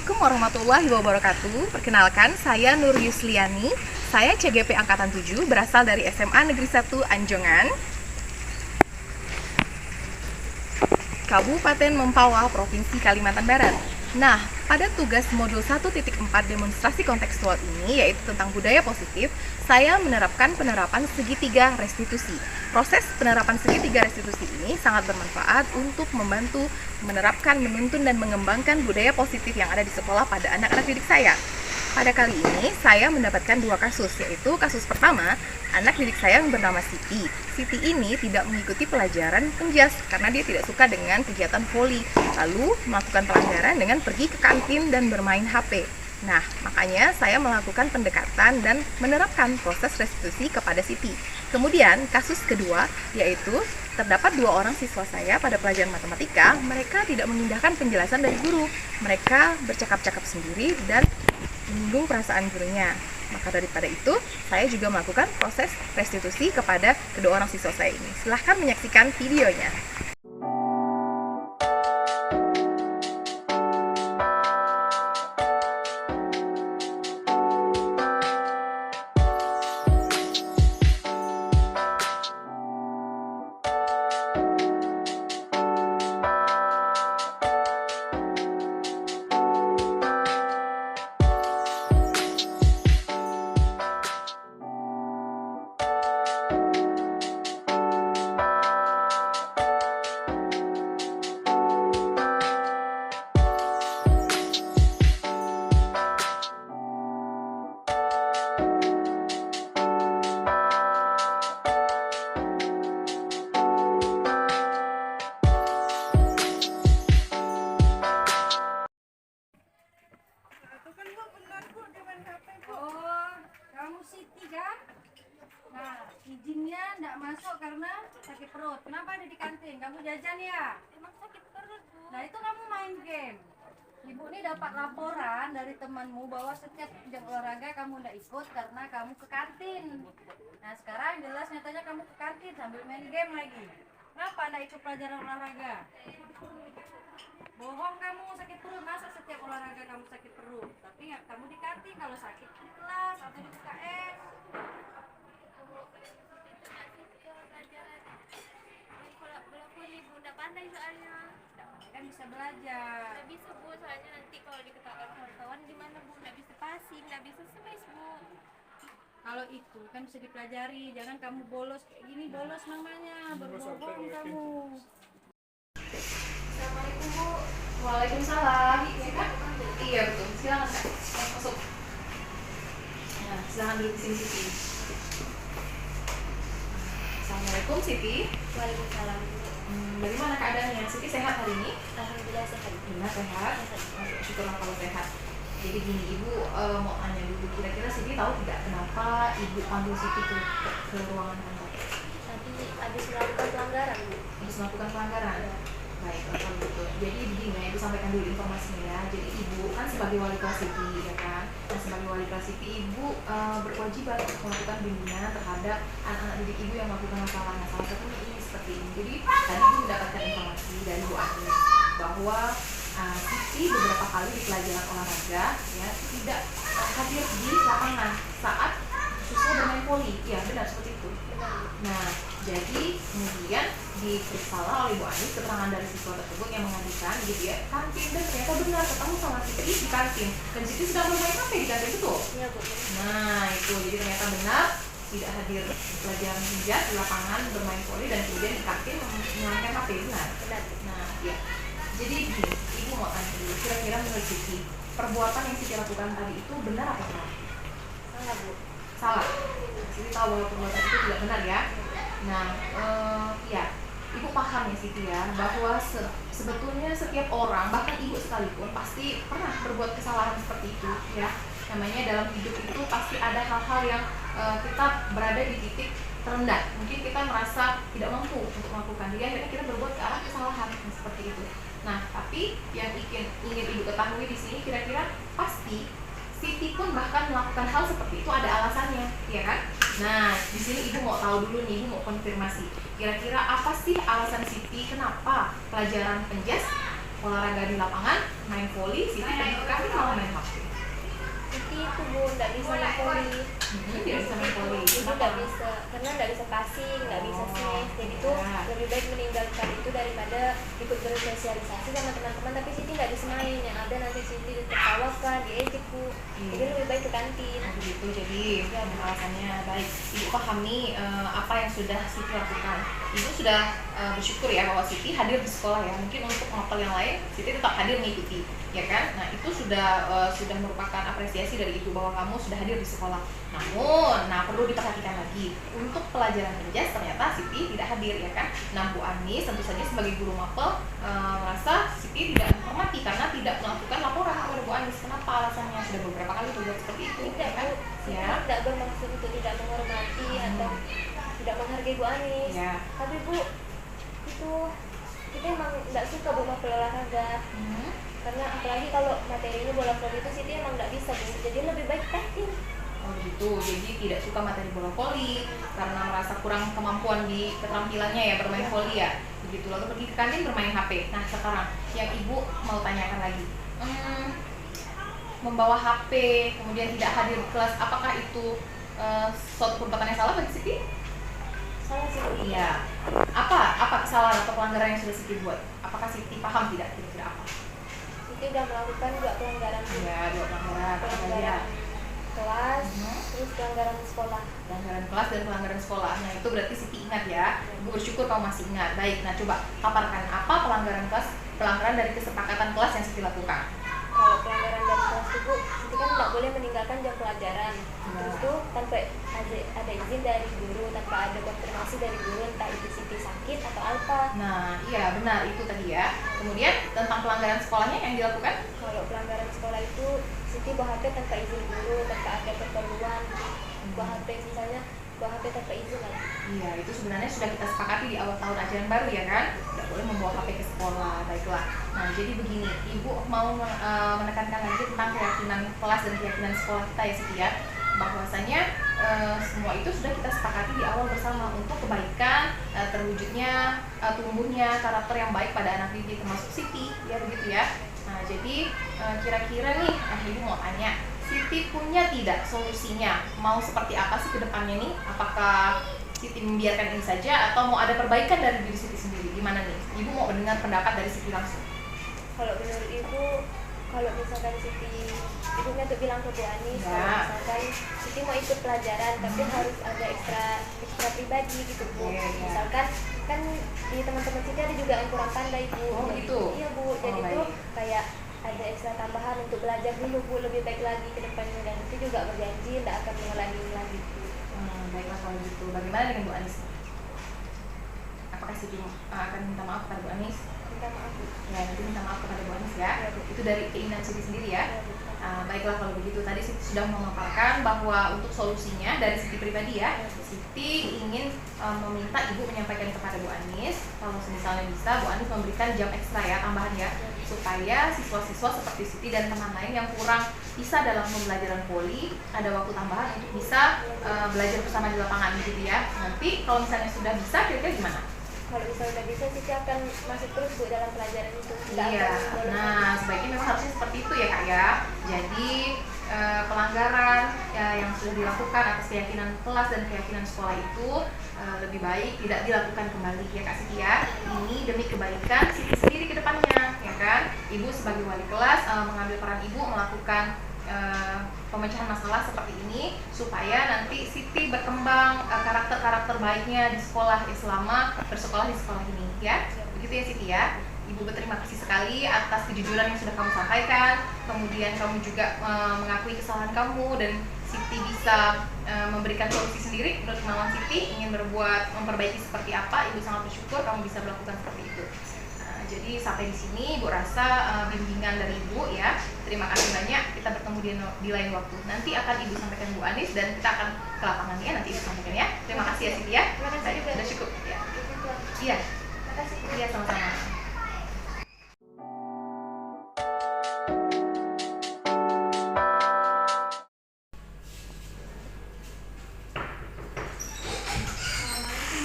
Assalamualaikum warahmatullahi wabarakatuh. Perkenalkan, saya Nur Yusliani. Saya CGP Angkatan 7, berasal dari SMA Negeri 1 Anjongan, Kabupaten Mempawah, Provinsi Kalimantan Barat. Nah, pada tugas modul 1.4 demonstrasi kontekstual ini, yaitu tentang budaya positif, saya menerapkan penerapan segitiga restitusi. Proses penerapan segitiga restitusi ini sangat bermanfaat untuk membantu menerapkan, menuntun, dan mengembangkan budaya positif yang ada di sekolah pada anak-anak didik saya. Pada kali ini, saya mendapatkan dua kasus, yaitu kasus pertama, anak didik saya yang bernama Siti. Siti ini tidak mengikuti pelajaran penjas karena dia tidak suka dengan kegiatan voli, lalu melakukan pelanggaran dengan pergi ke kantin dan bermain HP. Nah, makanya saya melakukan pendekatan dan menerapkan proses restitusi kepada Siti. Kemudian, kasus kedua, yaitu terdapat dua orang siswa saya pada pelajaran matematika, mereka tidak mengindahkan penjelasan dari guru. Mereka bercakap-cakap sendiri dan menyinggung perasaan gurunya. Maka daripada itu, saya juga melakukan proses restitusi kepada kedua orang siswa saya ini. Silahkan menyaksikan videonya. Oh, kamu Siti kan? Nah, izinnya enggak masuk karena sakit perut. Kenapa ada di kantin? Kamu jajan ya? Emang sakit perut, Bu. Nah, itu kamu main game. Ibu ini dapat laporan dari temanmu bahwa setiap jam olahraga kamu enggak ikut karena kamu ke kantin. Nah, sekarang jelas nyatanya kamu ke kantin sambil main game lagi. Kenapa enggak ikut pelajaran olahraga? Bohong kamu, sakit perut. Masa setiap olahraga kamu sakit perut? Tapi nggak, kamu di kantin kalau sakit di kelas atau di UKS. Walaupun ibu udah pandai soalnya Kan bisa belajar. nggak bisa, Bu, soalnya nanti kalau diketahui wartawan gimana, Bu? Nggak bisa passing, nggak bisa space, Bu. Kalau itu kan bisa dipelajari. Jangan kamu bolos kayak gini, bolos namanya. Berbohong kamu. Assalamualaikum, Bu. Waalaikumsalam. Iya, Kak? Iya, betul. Silakan, Kak. Masuk. Nah, silakan duduk di sini, Siti. Assalamualaikum, Siti. Waalaikumsalam, Bu. Dari mana keadaannya? Siti sehat hari ini? Alhamdulillah sehat. Benar sehat. Syukurlah kalau sehat. Jadi gini, Ibu mau tanya dulu, kira-kira Siti tahu tidak kenapa Ibu panggil Siti ke ruangan kantor? Tadi habis melakukan pelanggaran, Bu. Habis melakukan pelanggaran? Baik, kalau gitu. Jadi begini ya, Ibu sampaikan dulu informasinya ya. Jadi Ibu kan sebagai wali kelas Siti, ya kan? Nah, sebagai wali kelas Siti, Ibu berkewajiban untuk melakukan bimbingan terhadap anak-anak didik Ibu yang melakukan kesalahan. Nah, salah satunya ini seperti ini. Jadi tadi Ibu mendapatkan informasi dari Bu Agnes bahwa Siti beberapa kali di pelajaran olahraga ya tidak hadir di lapangan saat siswa bermain voli. Ya, benar seperti itu. Nah, jadi kemudian diperiksalah oleh Bu Anis keterangan dari siswa tersebut yang mengajukan gitu ya kantin, dan ternyata benar ketemu sama Siti di kantin dan Siti sedang bermain HP di kantin, betul? Iya, Bu. Nah, itu jadi ternyata benar tidak hadir di pelajaran penjas di lapangan bermain voli dan kemudian di kantin memainkan HP, benar? Benar. Nah, ya. Jadi begini, Ibu mau tanya dulu, kira-kira menurut Siti perbuatan yang Siti lakukan tadi itu benar atau salah? Salah, Bu. Salah. Siti tahu bahwa perbuatan itu tidak benar ya. Nah, ya, Ibu paham ya Siti ya bahwa sebetulnya setiap orang, bahkan Ibu sekalipun pasti pernah berbuat kesalahan seperti itu ya. Namanya dalam hidup itu pasti ada hal-hal yang kita berada di titik terendah. Mungkin kita merasa tidak mampu untuk melakukan, jadi akhirnya kita berbuat ke arah kesalahan seperti itu. Nah, tapi yang ingin Ibu ketahui di sini, kira-kira pasti Siti pun bahkan melakukan hal seperti itu ada alasannya, ya kan? Nah, di sini Ibu mau tahu dulu nih, Ibu mau konfirmasi. Kira-kira apa sih alasan Siti kenapa pelajaran penjas olahraga di lapangan, main voli, Siti pergi ke kantin malah main HP. Siti itu Bu nggak bisa main voli. Dia bisa main voli. Itu Kenapa? nggak bisa, karena nggak bisa passing, nggak bisa save. Jadi tuh lebih baik meninggalkan itu daripada ikut bersosialisasi sama teman-teman. Tapi Siti nggak bisa main, yang ada nanti Siti ditertawakan, diejek Bu. Jadi lebih baik ke kantin. Oh begitu, jadi alasannya baik. Ibu pahami apa yang sudah Siti lakukan. Ibu sudah bersyukur ya bahwa Siti hadir di sekolah ya. Mungkin untuk mapel yang lain, Siti tetap hadir mengikuti, ya kan? Nah itu sudah merupakan apresiasi dari ibu bahwa kamu sudah hadir di sekolah. Namun, perlu diperhatikan lagi untuk pelajaran kerja ternyata Siti tidak hadir, ya kan? Nah Bu Anis tentu saja sebagai guru mapel merasa Siti tidak menghormati karena tidak melakukan laporan kepada Bu Anis. Kenapa alasannya? Sudah beberapa kali berbuat seperti itu, Tidak ya kan? Bu, Siti Ya. tidak bermaksud untuk tidak menghormati atau tidak menghargai Bu Anis. Ya. Tapi Bu, itu kita emang nggak suka Bu mapel olahraga. Karena apalagi kalau materinya bola voli itu Siti emang nggak bisa Bu. Jadi lebih baik kantin. Oh gitu, jadi tidak suka materi bola voli karena merasa kurang kemampuan di keterampilannya ya bermain voli ya. Begitu, lalu pergi ke kantin bermain HP. Nah sekarang yang ibu mau tanyakan lagi, membawa HP kemudian tidak hadir di kelas, apakah itu suatu perbuatan yang salah bagi Siti? Salah sih Bu. Iya. Apa kesalahan atau pelanggaran yang sudah Siti buat? Apakah Siti paham tidak kira-kira apa? Siti udah melakukan 2 pelanggaran Bu. Ya, dua pelanggaran. Apa saja? Pelanggaran kelas, Mhm. terus pelanggaran sekolah. Pelanggaran kelas dan pelanggaran sekolah. Nah itu berarti Siti ingat ya. Ibu bersyukur kamu masih ingat. Baik, nah coba paparkan apa pelanggaran dari kesepakatan kelas yang Siti lakukan. Kalau pelanggaran dari kelas itu Bu, Siti kan nggak boleh meninggalkan jam pelajaran. Terus tuh tanpa ada izin dari guru, tanpa ada konfirmasi dari guru, entah itu Siti sakit atau apa. Nah iya benar itu tadi ya. Kemudian tentang pelanggaran sekolahnya yang dilakukan. Kalau pelanggaran sekolah itu Siti bawa HP tanpa izin guru, tanpa ada keperluan. Bawa HP misalnya, bawa HP tanpa izin lah. Iya itu sebenarnya sudah kita sepakati di awal tahun ajaran baru ya kan. Tidak boleh membawa HP ke sekolah. Baiklah. Nah jadi begini, ibu mau menekankan lagi tentang keyakinan kelas dan keyakinan sekolah kita ya Siti ya. Bahwasanya semua itu sudah kita sepakati di awal bersama untuk kebaikan terwujudnya tumbuhnya karakter yang baik pada anak didik termasuk Siti ya begitu ya. Nah jadi kira-kira nih ibu mau tanya, Siti punya tidak solusinya mau seperti apa sih ke depannya nih? Apakah Siti membiarkan ini saja atau mau ada perbaikan dari diri Siti sendiri? Gimana nih? Ibu mau mendengar pendapat dari Siti langsung. Kalau menurut Ibu, kalau misalkan ibunya tuh bilang ke Bu Anis, Ya. kalau misalkan Siti mau ikut pelajaran tapi harus ada ekstra pribadi gitu Bu. Iya. Misalkan kan di teman-teman Siti ada juga yang kurang pandai Bu. Oh, Jadi- gitu? Iya Bu, jadi Oh, tuh baik. kayak ada ekstra tambahan untuk belajar dulu Bu, lebih baik lagi ke depannya, dan itu juga berjanji tidak akan mengulangi lagi Bu. Baiklah kalau gitu. Bagaimana dengan Bu Anis? Apakah Siti akan minta maaf kepada Bu Anis? Minta maaf Bu. Ya nanti minta maaf kepada Bu Anis ya. Ya, Bu. Itu dari keinginan Siti sendiri ya. Ya, Bu. Baiklah kalau begitu, tadi Siti sudah memaparkan bahwa untuk solusinya dari Siti pribadi ya, Siti ingin meminta ibu menyampaikan kepada Bu Anis kalau misalnya bisa Bu Anis memberikan jam ekstra ya, tambahan ya, supaya siswa-siswa seperti Siti dan teman lain yang kurang bisa dalam pembelajaran voli ada waktu tambahan untuk bisa belajar bersama di lapangan gitu ya. Nanti kalau misalnya sudah bisa, kira-kira gimana? Kalau misalnya udah bisa, Siti akan masuk terus Bu dalam pelajaran itu. Nggak Iya, akan bolos. nah sebaiknya memang harusnya seperti itu ya Kak ya. Jadi pelanggaran ya, yang sudah dilakukan atas keyakinan kelas dan keyakinan sekolah itu lebih baik tidak dilakukan kembali ya Kak Siti ya. Ini demi kebaikan Siti sendiri ke depannya ya kan. Ibu sebagai wali kelas mengambil peran ibu melakukan pemecahan masalah seperti ini supaya nanti Siti berkembang karakter-karakter baiknya di sekolah selama bersekolah di sekolah ini ya. Begitu ya Siti ya. Ibu berterima kasih sekali atas kejujuran yang sudah kamu sampaikan. Kemudian kamu juga mengakui kesalahan kamu dan Siti bisa memberikan solusi sendiri menurut kemauan Siti ingin memperbaiki seperti apa. Ibu sangat bersyukur kamu bisa melakukan seperti itu. Jadi sampai di sini Ibu rasa bimbingan dari Ibu ya. Terima kasih banyak. Kita bertemu di lain waktu. Nanti akan Ibu sampaikan Bu Anis dan kita akan ke lapangannya nanti Ibu sampaikan ya. Terima kasih ya Siti ya. Terima kasih Baik, juga. sudah cukup ya. Gitu. Iya, Terima kasih Bu. iya sama-sama.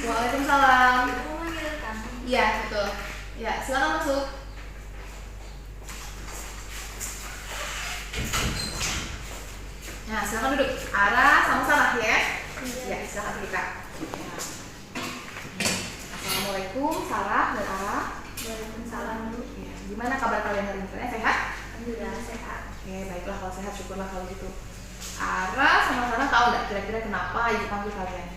Waalaikumsalam. Mau manggil kamu. Iya betul. Ya silakan masuk. Nah, silakan duduk. Ara sama Sarah ya. Ya, silakan duduk Kak. Ya. Assalamualaikum Sarah dan Ara. Waalaikumsalam. Ya, gimana kabar kalian hari ini? Kalian sehat? Alhamdulillah sehat. Oke, baiklah kalau sehat, syukurlah kalau gitu. Ara sama Sarah tahu nggak kira-kira kenapa ibu panggil kalian?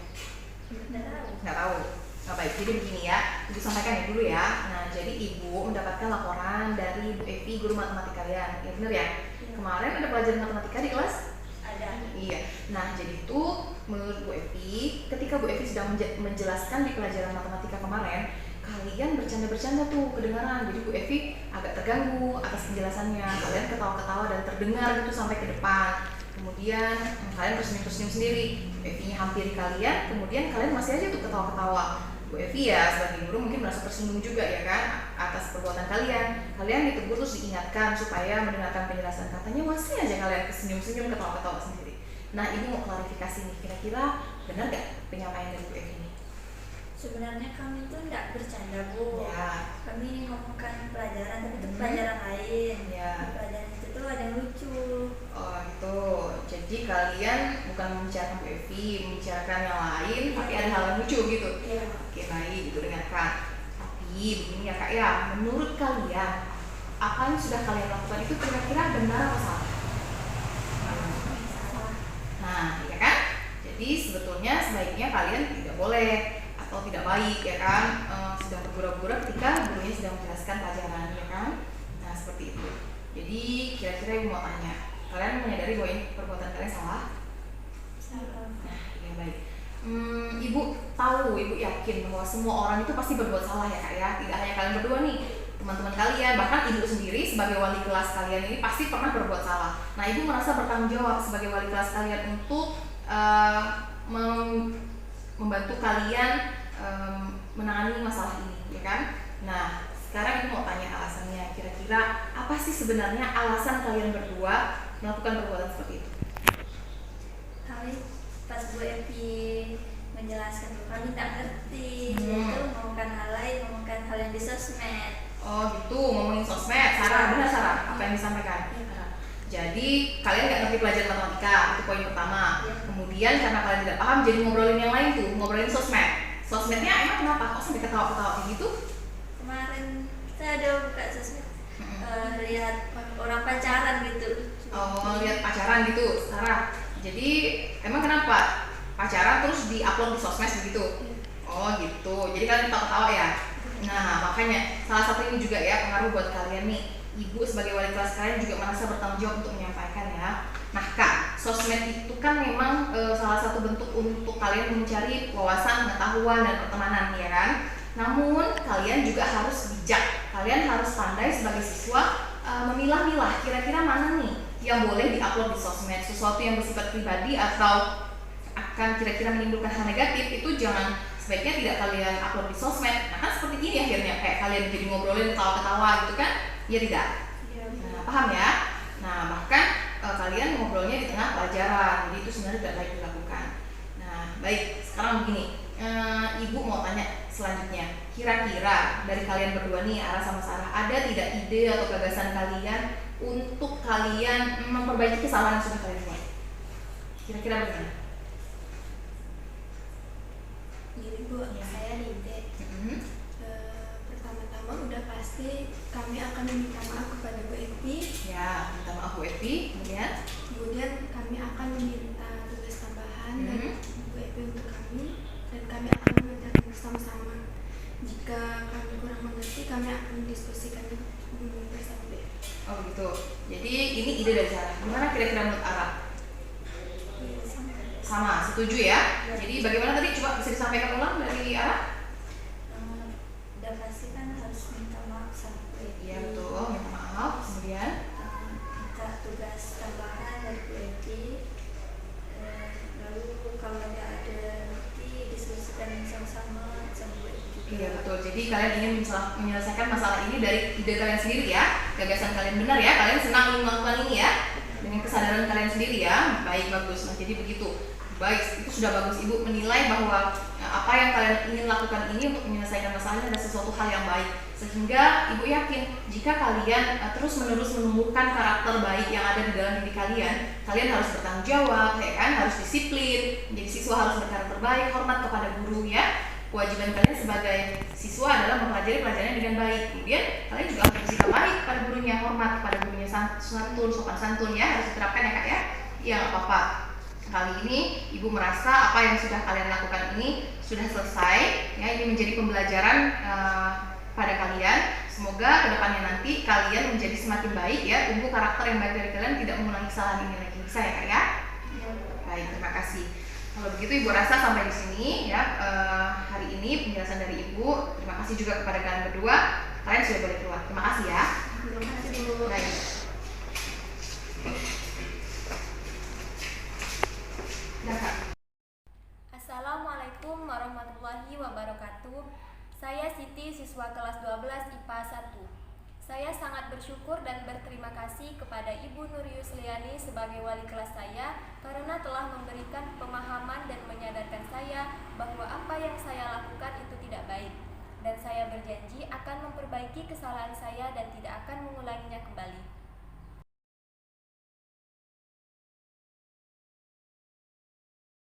Nggak tahu. Nggak baik. Jadi begini ya, ibu sampaikan ya dulu ya. Nah, jadi ibu mendapatkan laporan dari Bu Evi, guru matematika kalian. Ya bener ya? Kemarin ada pelajaran matematika di kelas? Ada. Iya. Nah, jadi itu menurut Bu Evi, ketika Bu Evi sedang menjelaskan di pelajaran matematika kemarin, kalian bercanda-bercanda tuh kedengaran. Jadi Bu Evi agak terganggu atas penjelasannya. Kalian ketawa-ketawa dan terdengar gitu sampai ke depan. Kemudian kalian tersenyum-tersenyum sendiri. Bu Evi-nya hampiri kalian, kemudian kalian masih aja tuh ketawa-ketawa. Bu Evi ya sebagai guru mungkin merasa tersinggung juga ya kan atas perbuatan kalian. Kalian ditegur terus diingatkan supaya mendengarkan penjelasan, katanya masih aja kalian senyum-senyum ketawa-ketawa sendiri. Nah, ibu mau klarifikasi nih, kira-kira benar gak penyampaian dari Bu Evi ini? Sebenarnya kami tuh nggak bercanda, Bu. Ya. Kami ngomongkan pelajaran, tapi itu pelajaran lain. Ya. Di pelajaran itu tuh ada yang lucu. Oh gitu. Jadi kalian bukan membicarakan Bu Evi, membicarakan yang lain, tapi ada hal yang lucu gitu. Iya. Oke, baik, itu dengarkan. Tapi begini ya Kak ya, menurut kalian apa yang sudah kalian lakukan itu kira-kira benar atau salah? Salah. Nah, ya kan? Jadi sebetulnya sebaiknya kalian tidak boleh atau tidak baik ya kan, sedang bergura-gura ketika gurunya sedang menjelaskan pelajaran ya kan. Nah, seperti itu. Jadi kira-kira ibu mau tanya, kalian menyadari bahwa ini perbuatan kalian salah? Salah. Nah, ya baik. Ibu tahu, ibu yakin bahwa semua orang itu pasti berbuat salah ya Kak ya. Tidak hanya kalian berdua nih, teman-teman kalian, bahkan ibu sendiri sebagai wali kelas kalian ini pasti pernah berbuat salah. Nah, ibu merasa bertanggung jawab sebagai wali kelas kalian untuk membantu kalian menangani masalah ini, ya kan? Nah, sekarang ibu mau tanya alasannya. Kira-kira apa sih sebenarnya alasan kalian berdua melakukan perbuatan seperti itu? Kami pas Bu Evi menjelaskan tuh kami tak ngerti. Dia tuh ngomongkan hal lain, ngomongkan hal yang di sosmed. Oh gitu, ngomongin sosmed. Sarah, benar Sarah apa yang disampaikan? Jadi kalian nggak ngerti pelajaran matematika, itu poin pertama. Kemudian karena kalian tidak paham, jadi ngobrolin yang lain tuh, ngobrolin sosmed. Sosmednya emang kenapa? Kok sampai ketawa-ketawa kayak gitu? Kemarin saya ada buka sosmed, lihat orang pacaran gitu. Oh, lihat pacaran gitu, Sarah. Jadi emang kenapa? Pacaran terus di-upload di sosmed begitu? Oh gitu, jadi kalian ketawa-ketawa ya? Nah, makanya salah satu ini juga ya pengaruh buat kalian nih. Ibu sebagai wali kelas kalian juga merasa bertanggung jawab untuk menyampaikan ya. Nah Kak, sosmed itu kan memang salah satu bentuk untuk kalian mencari wawasan, pengetahuan, dan pertemanan ya kan. Namun kalian juga harus bijak. Kalian harus pandai sebagai siswa memilah-milah kira-kira mana nih yang boleh diupload di sosmed. Sesuatu yang bersifat pribadi atau akan kira-kira menimbulkan hal negatif itu jangan, sebaiknya tidak kalian upload di sosmed. Nah kan seperti ini akhirnya kayak kalian jadi ngobrolin ketawa-ketawa gitu kan. Iya tidak? Nah, paham ya? Nah, bahkan kalian ngobrolnya di tengah pelajaran, jadi itu sebenarnya tidak baik dilakukan. Nah, baik, sekarang begini, Ibu mau tanya selanjutnya, kira-kira dari kalian berdua nih, Ara sama Sarah, ada tidak ide atau gagasan kalian untuk kalian memperbaiki kesalahan yang sudah kalian buat? Kira-kira bagaimana? Gini Bu, saya ada ide. Pertama-tama udah pasti kami akan meminta maaf kepada Bu Evi. Ya, minta maaf Bu Evi. Kemudian kami akan meminta tugas tambahan dari Bu Evi untuk kami, dan kami akan mengerjakan bersama-sama. Jika kami kurang mengerti, kami akan mendiskusikannya bersama Bu Evi. Oh gitu. Jadi ini ide dari Sarah. Gimana kira-kira menurut Ara? Sama, setuju ya? Jadi bagaimana tadi? Coba bisa disampaikan ulang dari Ara? Udah pasti kan harus minta maaf sama Bu Evi. Iya betul, minta maaf. Kemudian Minta tugas tambahan dari Bu Evi. Lalu kalau nggak ada nanti diskusikan sama-sama sama Bu Evi juga. iya betul. Jadi kalian ingin menyelesaikan masalah ini dari ide kalian sendiri ya. Gagasan kalian benar ya. Kalian senang ingin melakukan ini ya. dengan kesadaran kalian sendiri ya. Baik, bagus. Nah, jadi begitu. Baik, itu sudah bagus. Ibu menilai bahwa apa yang kalian ingin lakukan ini untuk menyelesaikan masalahnya adalah sesuatu hal yang baik. Sehingga ibu yakin jika kalian terus-menerus menumbuhkan karakter baik yang ada di dalam diri kalian harus bertanggung jawab, ya kan? Harus disiplin, menjadi siswa harus berkarakter baik, hormat kepada guru ya. Kewajiban kalian sebagai siswa adalah mempelajari pelajarannya dengan baik. Kemudian kalian juga harus bersikap baik pada gurunya, hormat kepada gurunya, santun, sopan santun ya, harus diterapkan ya Kak ya. Ya nggak apa-apa. Kali ini ibu merasa apa yang sudah kalian lakukan ini sudah selesai ya, ini menjadi pembelajaran pada kalian. Semoga kedepannya nanti kalian menjadi semakin baik ya, tumbuh karakter yang baik dari kalian, tidak mengulangi kesalahan ini lagi. Bisa ya Kak ya? Baik, terima kasih. Kalau begitu ibu rasa sampai di sini ya hari ini penjelasan dari ibu. Terima kasih juga kepada kalian berdua. Kalian sudah boleh keluar. Terima kasih ya. Terima kasih Bu. Baik. Dah, Kak. Assalamualaikum warahmatullahi wabarakatuh. Saya Siti, siswa kelas 12 IPA 1. Saya sangat bersyukur dan berterima kasih kepada Ibu Nur Yusliani sebagai wali kelas saya karena telah memberikan pemahaman dan menyadarkan saya bahwa apa yang saya lakukan itu tidak baik. Dan saya berjanji akan memperbaiki kesalahan saya dan tidak akan mengulanginya kembali.